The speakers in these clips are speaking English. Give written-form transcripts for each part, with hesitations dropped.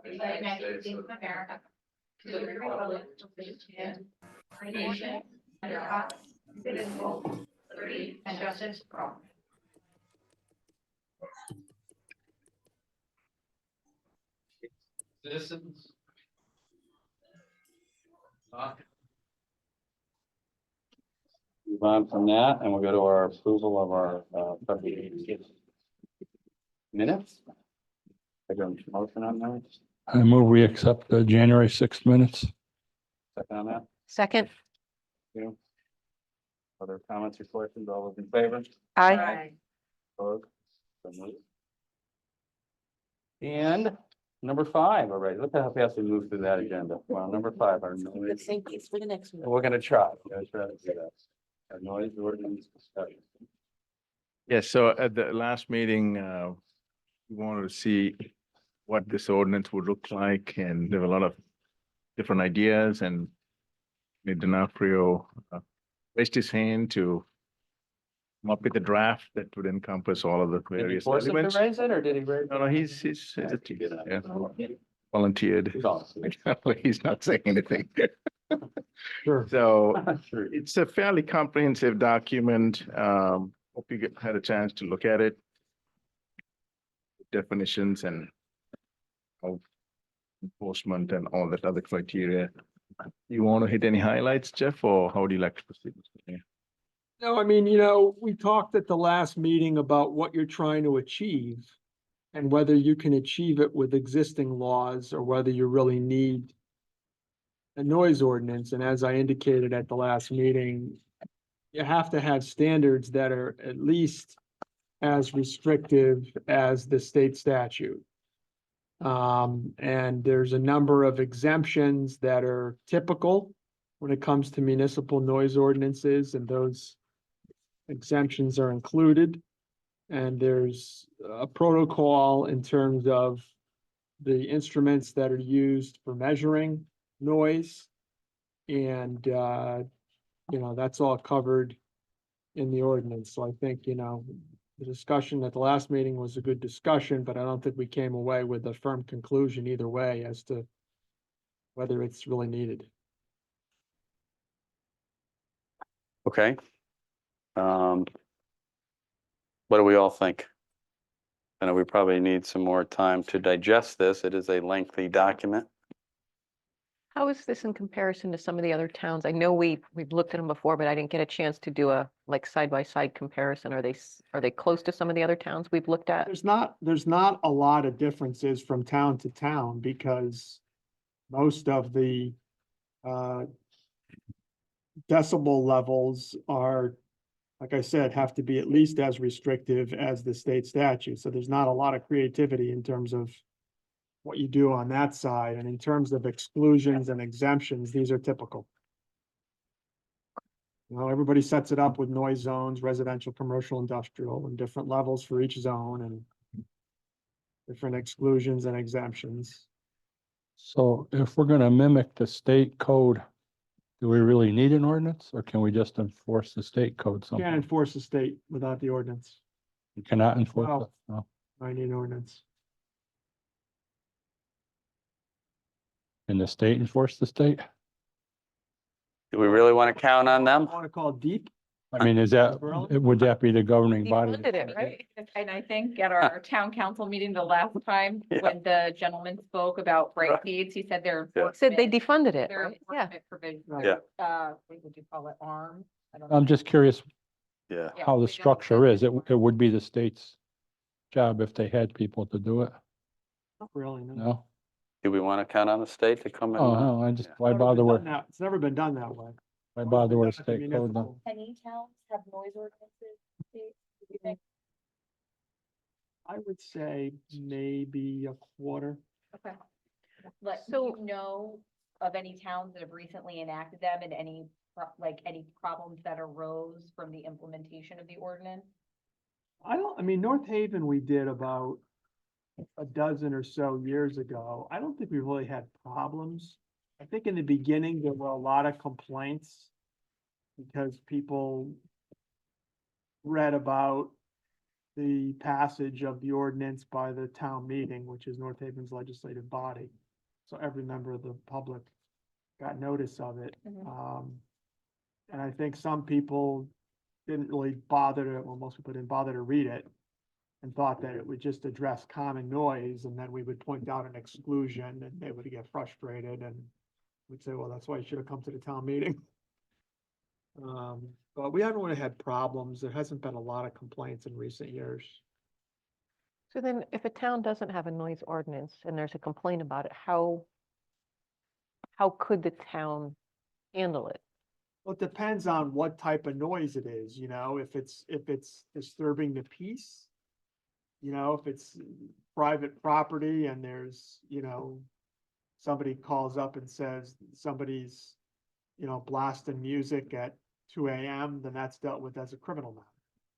United States of America, to the republic which stands one nation under God, indivisible, liberty and justice for all. Citizens. Move on from that, and we'll go to our approval of our February minutes. I got a motion on that. I move we accept the January 6th minutes. Second on that. Second. You. Other comments or questions? All those in favor? Aye. Opposed? So moved. And number 5, all right, look how fast we move through that agenda. Well, number 5, our noise. The same piece for the next one. We're gonna try. We're gonna try to do that. Our noise ordinance discussion. Yes, so at the last meeting, we wanted to see what this ordinance would look like, and there were a lot of different ideas, and D'Onofrio raised his hand to come up with a draft that would encompass all of the Did you various force him elements. to raise it, or did he raise it? No, he's yeah, volunteered. He's not saying anything. Sure. So Sure. it's a fairly comprehensive document. Hope you had a chance to look at it. Definitions and how enforcement and all that other criteria. You want to hit any highlights, Jeff, or how would you like to proceed? No, I mean, we talked at the last meeting about what you're trying to achieve and whether you can achieve it with existing laws or whether you really need a noise ordinance. And as I indicated at the last meeting, you have to have standards that are at least as restrictive as the state statute. And there's a number of exemptions that are typical when it comes to municipal noise ordinances, and those exemptions are included. And there's a protocol in terms of the instruments that are used for measuring noise. And, that's all covered in the ordinance. So I think, the discussion at the last meeting was a good discussion, but I don't think we came away with a firm conclusion either way as to whether it's really needed. Okay. What do we all think? I know we probably need some more time to digest this. It is a lengthy document. How is this in comparison to some of the other towns? I know we've looked at them before, but I didn't get a chance to do a side-by-side comparison. Are they close to some of the other towns we've looked at? There's not a lot of differences from town to town because most of the decibel levels are, like I said, have to be at least as restrictive as the state statute. So there's not a lot of creativity in terms of what you do on that side. And in terms of exclusions and exemptions, these are typical. Everybody sets it up with noise zones, residential, commercial, industrial, and different levels for each zone and different exclusions and exemptions. So if we're gonna mimic the state code, do we really need an ordinance, or can we just enforce the state code You can't somehow? enforce the state without the ordinance. You cannot enforce No. it? No. I need an ordinance. Can the state enforce the state? Do we really want to count on them? I want to call deep. I mean, is that, Berlin? would that be the governing We body? funded it, right? And I think at our town council meeting the last time, Yeah. when the gentleman spoke about break feeds, he said their Yeah. Said they enforcement, defunded it, their right? Yeah. enforcement provision, Right. Yeah. what would you call it, arm? I don't I'm know. just curious Yeah. Yeah, how we the don't- structure is. It would be the state's job if they had people to do it, Not really, no. no? Do we want to count on the state to come in? Oh, no, I just, Yeah. why Never been bother done with, that. It's never been done that way. why bother with a It's been done state at the code then? municipal. Any towns have noise ordinances? Steve? Do you think? I would say maybe a quarter. Okay. Like, do So- you know of any towns that have recently enacted them and any like any problems that arose from the implementation of the ordinance? I mean, North Haven, we did about a dozen or so years ago. I don't think we really had problems. I think in the beginning, there were a lot of complaints because people read about the passage of the ordinance by the town meeting, which is North Haven's legislative body. So every member of the public got notice of it. And I think some people didn't really bother to, well, most people didn't bother to read it and thought that it would just address common noise, and then we would point out an exclusion and they would get frustrated and we'd say, well, that's why you should have come to the town meeting. But we haven't really had problems. There hasn't been a lot of complaints in recent years. So then if a town doesn't have a noise ordinance and there's a complaint about it, how could the town handle it? Well, it depends on what type of noise it is, you know, if it's disturbing the peace. You know, if it's private property and there's, you know, somebody calls up and says somebody's, you know, blasting music at 2 AM, then that's dealt with as a criminal matter.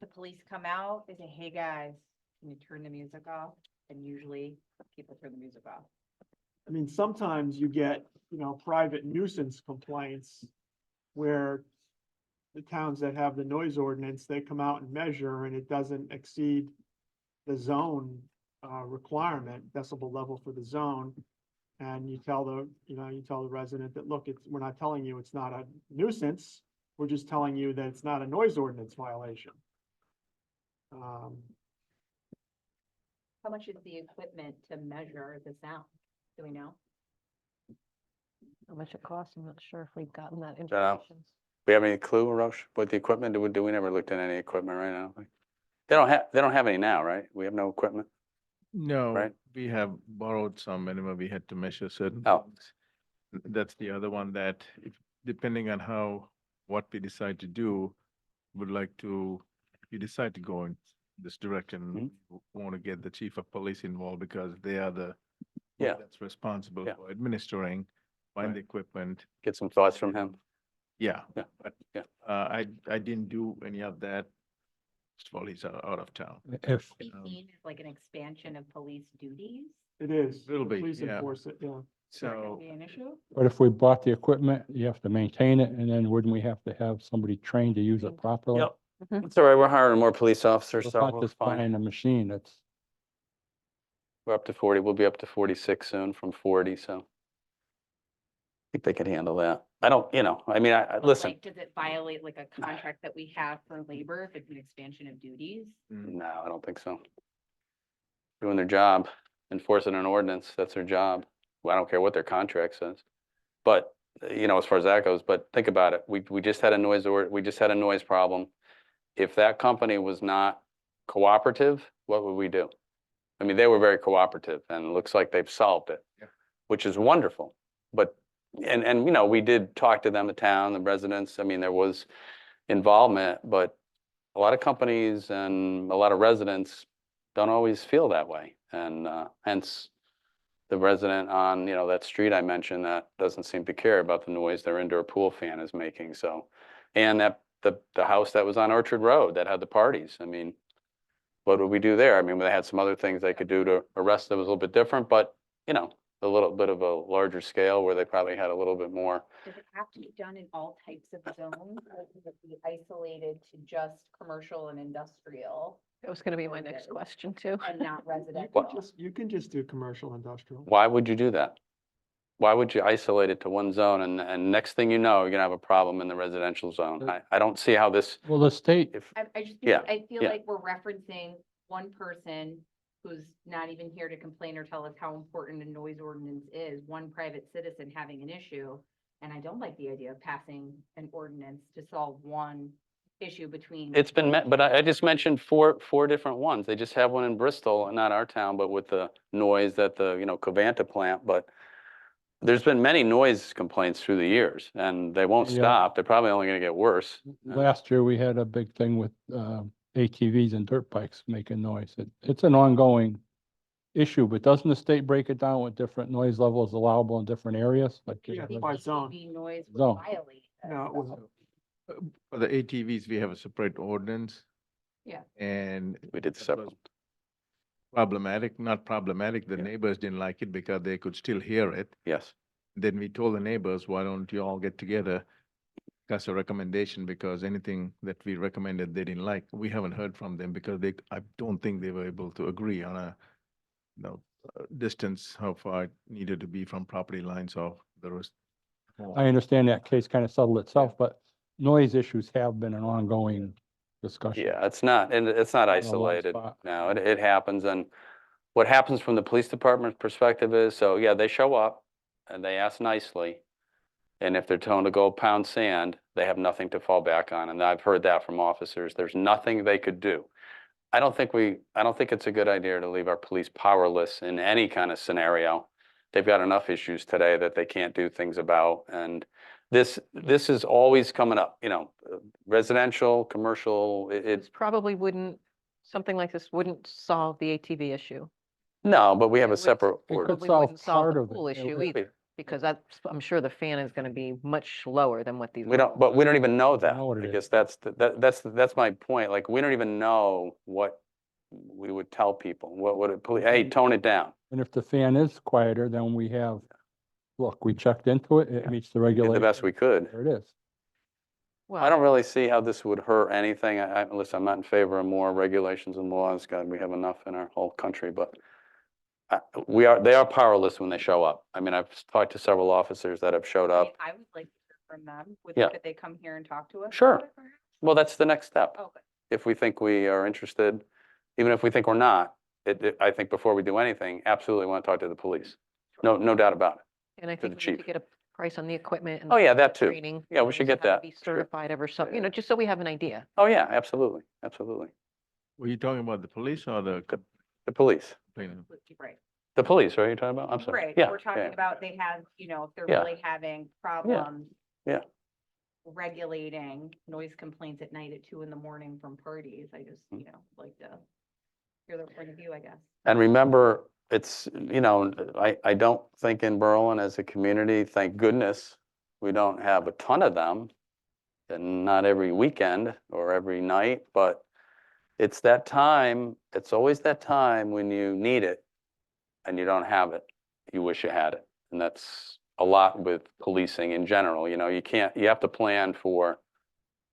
The police come out, they say, hey, guys, can you turn the music off? And usually people turn the music off. I mean, sometimes you get, you know, private nuisance complaints where the towns that have the noise ordinance, they come out and measure and it doesn't exceed the zone requirement, decibel level for the zone. And you tell the, you know, you tell the resident that, look, we're not telling you it's not a nuisance. We're just telling you that it's not a noise ordinance violation. How much is the equipment to measure the sound? Do we know? How much it costs? I'm not sure if we've gotten that know. information. We have any clue, Roche, what the equipment, do we never looked at any equipment right now? They don't have any now, right? We have no equipment. No, Right. we have borrowed some whenever we had to measure certain Oh. things. That's the other one that if, depending on what we decide to do, would like to, if you decide to go in this direction, want to get the chief of police involved because they are the one Yeah. that's responsible Yeah. for administering, find the equipment. Get some thoughts from him. Yeah. Yeah. But Yeah. I didn't do any of that. First of all, he's out of town. If, Be seen as like an expansion of police duties? It is. Will The be, Police yeah. enforce it, yeah. Is that gonna So, be an issue? but if we bought the equipment, you have to maintain it, and then wouldn't we have to have somebody trained to use it properly? Yep. Mhm. It's all right, we're hiring more police officers, It's so not we're just fine. buying a machine, it's, We're up to 40, we'll be up to 46 soon from 40, so. I think they could handle that. I don't, you know, I mean, But, listen, like, does it violate like a contract that we have for labor if it's an expansion of duties? no, I don't think so. Doing their job, enforcing an ordinance, that's their job. Well, I don't care what their contract says. But, you know, as far as that goes, but think about it, we just had a noise problem. If that company was not cooperative, what would we do? I mean, they were very cooperative and it looks like they've solved it, Yeah. which is wonderful. But, and, you know, we did talk to them, the town, the residents, I mean, there was involvement, but a lot of companies and a lot of residents don't always feel that way. And hence the resident on, you know, that street I mentioned that doesn't seem to care about the noise their indoor pool fan is making, so. And that, the house that was on Orchard Road that had the parties, I mean, what would we do there? I mean, they had some other things they could do to arrest them, was a little bit different, but, you know, a little bit of a larger scale where they probably had a little bit more. Does it have to be done in all types of zones, or does it be isolated to just commercial and industrial That was gonna be my next question too. and not You residential? you can just do commercial industrial. Why would you do that? Why would you isolate it to one zone and next thing you know, you're gonna have a problem in the residential zone? I don't see how this, well, the state, if, I just, Yeah, I feel yeah. like we're referencing one person who's not even here to complain or tell us how important a noise ordinance is, one private citizen having an issue. And I don't like the idea of passing an ordinance to solve one issue between. it's been met, but I just mentioned four different ones. They just have one in Bristol, not our town, but with the noise that the, you know, Covanta plant, but there's been many noise complaints through the years and they won't Yeah. stop. They're probably only gonna get worse. last year we had a big thing with ATVs and dirt bikes making noise. It's an ongoing issue, but doesn't the state break it down with different noise levels allowable in different areas? Like, Yeah, The by zone. ATV noise would Zone. violate No, well, For the ATVs, we have a separate ordinance. Yeah. And. We did that was separate. Problematic, not problematic. The Yeah. neighbors didn't like it because they could still hear it. Yes. Then we told the neighbors, why don't you all get together? Discuss a recommendation, because anything that we recommended they didn't like. We haven't heard from them because I don't think they were able to agree on a, distance, how far it needed to be from property lines of the rest. I understand that case kind of settled itself, but noise issues have been an ongoing discussion. Yeah, it's not, and it's not In a low isolated. spot. No, it happens. And what happens from the police department perspective is, so yeah, they show up and they ask nicely. And if they're told to go pound sand, they have nothing to fall back on. And I've heard that from officers. There's nothing they could do. I don't think it's a good idea to leave our police powerless in any kind of scenario. They've got enough issues today that they can't do things about. And this is always coming up, residential, commercial, This probably wouldn't, something like this wouldn't solve the ATV issue. no, but we have It a would- separate It order. could Probably solve wouldn't solve part the of it. pool It issue would- either, because I'm sure the fan is gonna be much lower than what these. But we don't even know that. know what it I is. guess that's my point. Like, we don't even know what we would tell people. What would it, hey, tone it down. And if the fan is quieter, then we have, look, we checked into it, it Yeah. meets the Did regulations. the best we could. There it is. I don't really see how this would hurt anything. Listen, I'm not in favor of more regulations and laws. God, we have enough in our whole country, but they are powerless when they show up. I mean, I've talked to several officers that have showed up. I would like to hear from them. Yeah. Could they come here and talk to us? Sure. about it, perhaps? Well, that's the next step. Oh, good. If we think we are interested, even if we think we're not, I think before we do anything, absolutely want to talk to the police. No doubt about it. And I the think we need to chief. get a price on the equipment and. Oh, yeah, that too. Training. Yeah, we should get that. Be Sure. certified ever so, Yeah. just so we have an idea. Oh, yeah, absolutely, absolutely. Were you talking about the police or the The police, complainant? Right. the police, right, you're talking about? I'm sorry. Right, Yeah, we're talking yeah. about they have, if they're Yeah. really having problems. Yeah. Regulating noise complaints at night at 2 a.m. from parties. I just, Mm. like to hear their point of view, I guess. And remember, it's, I don't think in Berlin as a community, thank goodness, we don't have a ton of them. And not every weekend or every night, but it's that time, it's always that time when you need it and you don't have it. You wish you had it. And that's a lot with policing in general. You have to plan for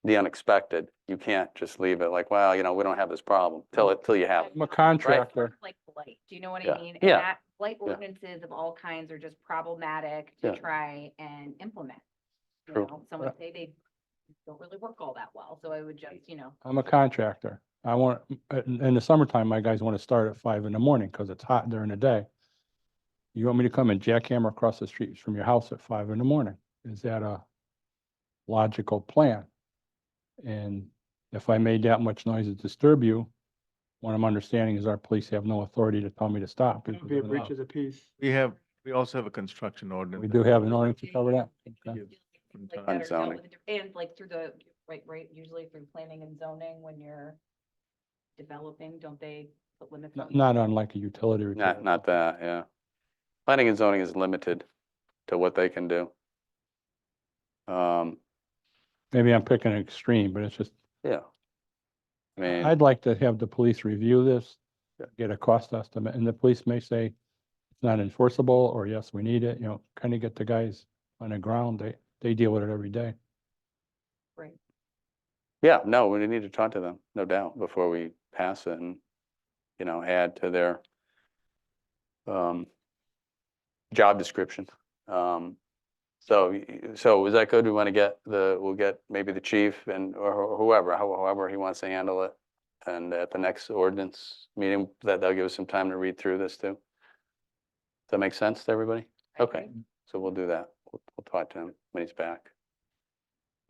the unexpected. You can't just leave it like, well, we don't have this problem till you have it. I'm a contractor. Like blight, do you know what Yeah. I mean? Yeah. And that blight Yeah. ordinances of all kinds are just problematic to Yeah. try and implement. True. Some would say they don't really work all that well, so I would just, I'm a contractor. I want, in the summertime, my guys want to start at 5 a.m. because it's hot during the day. You want me to come and jackhammer across the street from your house at 5 a.m? Is that a logical plan? And if I made that much noise to disturb you, what I'm understanding is our police have no authority to tell me to stop. it would be a breach of the peace. We also have a construction ordinance. We do have an ordinance to cover that. Okay. Things like On that are dealt zoning. with, and like through the, right, usually through planning and zoning, when you're developing, don't they put limits? on- Not unlike a utility. repair. Not that, yeah. Planning and zoning is limited to what they can do. Maybe I'm picking an extreme, but it's just, Yeah. I mean, I'd like to have the police review this, Yeah. get a cost estimate, and the police may say it's not enforceable, or yes, we need it, kind of get the guys on the ground. They deal with it every day. Right. yeah, no, we need to talk to them, no doubt, before we pass it and, add to their job description. So is that good? We want to we'll get maybe the chief or whoever, however he wants to handle it. And at the next ordinance meeting, they'll give us some time to read through this too. Does that make sense to everybody? I Okay, agree. so we'll do that. We'll talk to him when he's back.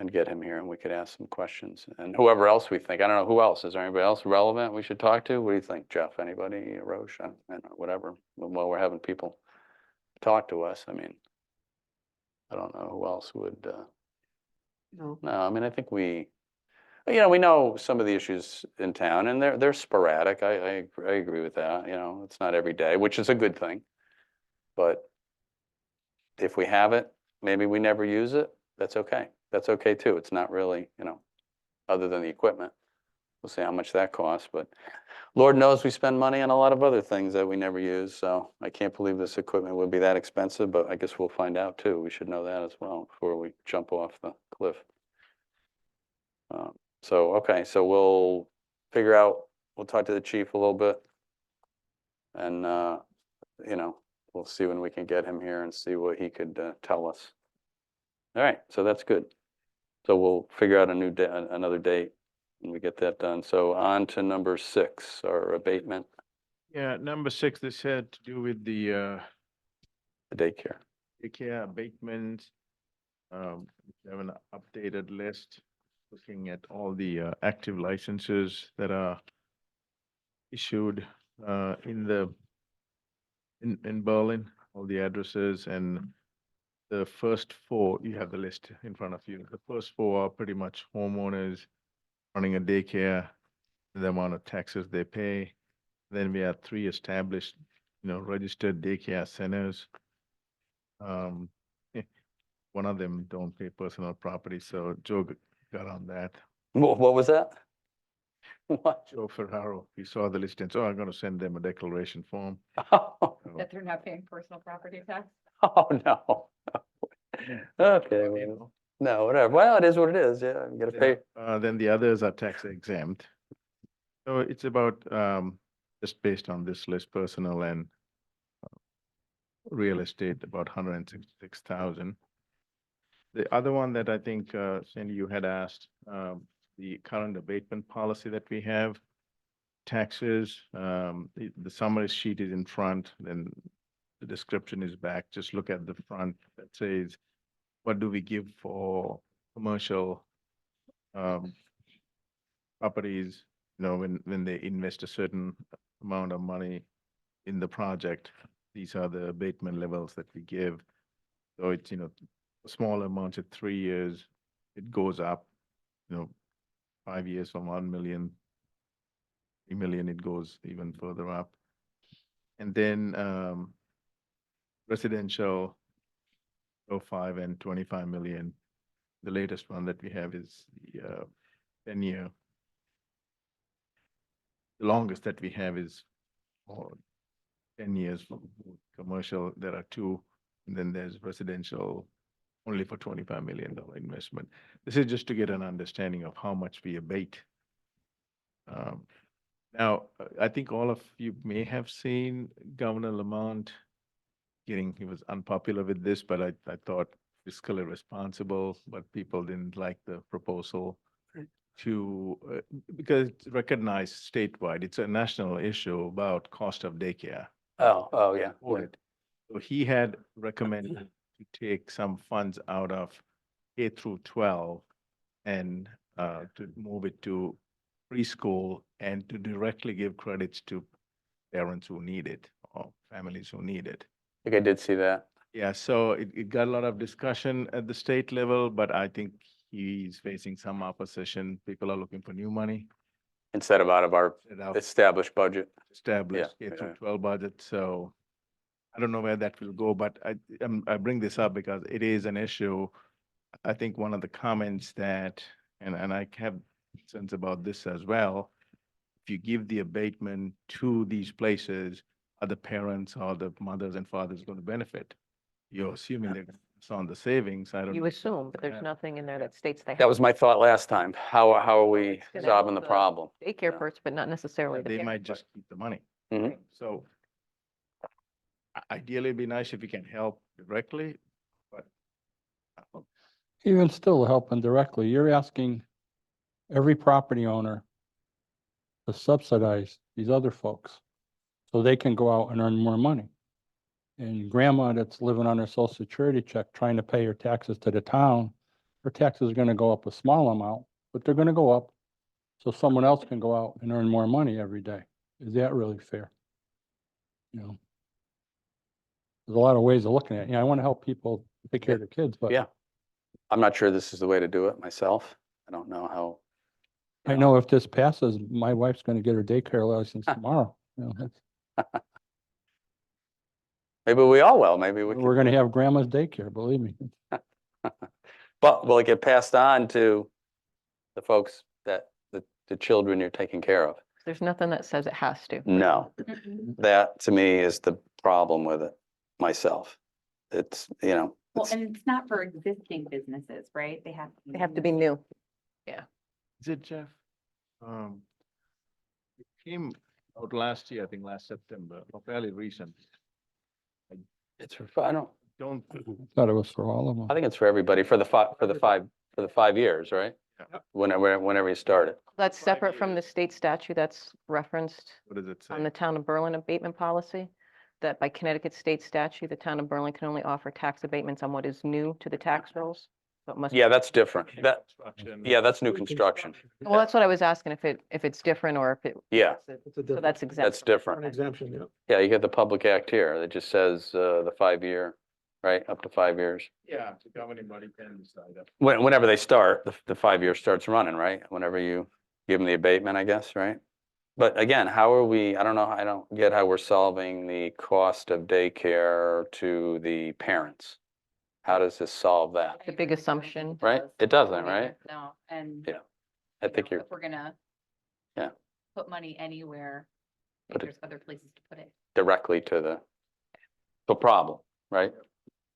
And get him here and we could ask some questions. And whoever else we think, I don't know, who else? Is there anybody else relevant we should talk to? What do you think, Jeff? Anybody, Roche? I don't know, whatever. While we're having people talk to us, I mean, I don't know who else would, No. no, I mean, I think we know some of the issues in town and they're sporadic. I agree with that. It's not every day, which is a good thing. But if we have it, maybe we never use it. That's okay. that's okay too. It's not really, you know, other than the equipment. We'll see how much that costs, but Lord knows we spend money on a lot of other things that we never use, so I can't believe this equipment would be that expensive, but I guess we'll find out too. We should know that as well before we jump off the cliff. So, okay, so we'll figure out, we'll talk to the chief a little bit. And, you know, we'll see when we can get him here and see what he could tell us. All right, so that's good. So we'll figure out a new day, another date, and we get that done. So on to number 6, our abatement, Yeah, number 6, this had to do with the the daycare. daycare abatement. We have an updated list, looking at all the active licenses that are issued in Berlin, all the addresses, and the first 4, you have the list in front of you. The first 4 are pretty much homeowners running a daycare, the amount of taxes they pay. Then we have 3 established, registered daycare centers. One of them don't pay personal property, so Joe got on that. What was that? What? Joe Ferraro, he saw the list and so I'm gonna send them a declaration form. Oh, So, That they're not paying personal property tax? oh, no. Okay, well, no, whatever. Well, it is what it is. Yeah, you gotta pay. Then the others are tax exempt. So it's about, just based on this list, personal and real estate, about 166,000. The other one that I think, Sandy, you had asked, the current abatement policy that we have, taxes, the summary sheet is in front, then the description is back. Just look at the front that says, what do we give for commercial properties, when they invest a certain amount of money in the project, these are the abatement levels that we give. So it's, small amounts at 3 years, it goes up, 5 years from 1 million, 3 million, it goes even further up. And then residential, 5 and 25 million. The latest one that we have is the 10-year. The longest that we have is 10 years for commercial. There are 2, and then there's residential only for $25 million investment. This is just to get an understanding of how much we abate. Now, I think all of you may have seen Governor Lamont he was unpopular with this, but I thought fiscally responsible, but people didn't like the proposal to, because it's recognized statewide, it's a national issue about cost of daycare. Oh, yeah. Reported. So he had recommended to take some funds out of K through 12 and to move it to preschool and to directly give credits to parents who need it or families who need it. I think I did see that. Yeah, so it got a lot of discussion at the state level, but I think he's facing some opposition. People are looking for new money. Instead of out of our Instead of established budget. established Yeah, K through yeah. 12 budget, so I don't know where that will go, but I bring this up because it is an issue. I think one of the comments that, and I have concerns about this as well, if you give the abatement to these places, are the parents or the mothers and fathers going to benefit? You're assuming they're going to pass on the savings. I don't. You know. assume, but there's Yeah. nothing in there that states they have. That was my thought last time. How are we It's gonna solving the help the problem? Daycare Yeah. person, but not necessarily the They parent might person. just keep the money. Mhm. So ideally, it'd be nice if we can help directly, but Even still helping directly, you're asking every property owner to subsidize these other folks so they can go out and earn more money. And grandma that's living on her social security check, trying to pay her taxes to the town, her taxes are gonna go up a small amount, but they're gonna go up so someone else can go out and earn more money every day. Is that really fair? There's a lot of ways of looking at it. I want to help people take care of their kids, but Yeah. I'm not sure this is the way to do it myself. I don't know how. I know if this passes, my wife's gonna get her daycare license tomorrow. That's- Maybe we all will. Maybe we We're can. gonna have grandma's daycare, believe me. But will it get passed on to the folks that, the children you're taking care of? There's nothing that says it has to. No, Mm-mm. that to me is the problem with it myself. It's, Well, it's- and it's not for existing businesses, right? They have. They have to be new. Is it, Jeff? It came out last year, I think last September, or fairly recent. it's, I don't, Don't, Thought it was for all of them. I think it's for everybody for the 5 years, right? Yeah. Whenever you start it. That's 5 separate from the years. state statute that's referenced what does it say? on the town of Berlin abatement policy. That by Connecticut state statute, the town of Berlin can only offer tax abatements on what is new to the tax rolls. So it must. Yeah, that's different. That, Construction. yeah, that's new construction. Well, that's what I was asking, if it's different or if it. Yeah, It's a So that's exempt. that's different. An exemption, yeah. Yeah, you get the Public Act here that just says the 5-year, right, up to 5 years. Yeah, the governing body can decide that. Whenever they start, the 5 year starts running, right? Whenever you give them the abatement, I guess, right? But again, how are we, I don't know, I don't get how we're solving the cost of daycare to the parents. How does this solve that? The big assumption. Right? It doesn't, right? No, and. Yeah. I think you're, If we're gonna. Yeah. Put money anywhere, I Put think it- there's other places to put it. directly to the problem, right?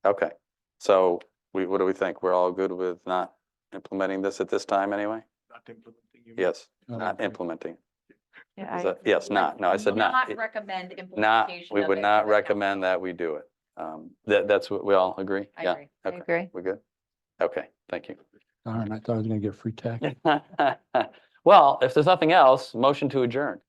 Okay, so what do we think? We're all good with not implementing this at this time anyway? Not implementing. you mean? Yes, I don't not think- implementing. Yeah, Is I- that- Yes, not, no, I said not. Recommend Not, implementation. we of would it not to the recommend council. that we do it. That's what we all agree? I Yeah. agree. I Okay, agree. we're good? Okay, thank you. Darn, I thought I was gonna get free tax. Well, if there's nothing else, motion to adjourn.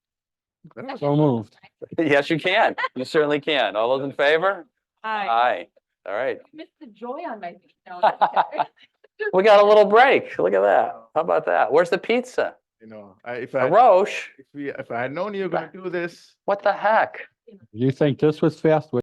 That was- So moved. Yes, you can. You certainly can. All those in favor? Aye. All right. Missed the joy on my face. No, I'm just kidding. We got a little break. Look at that. How about that? Where's the pizza? You know, if A I, Roche? if I had known you were gonna do this. What the heck? You think this was fast?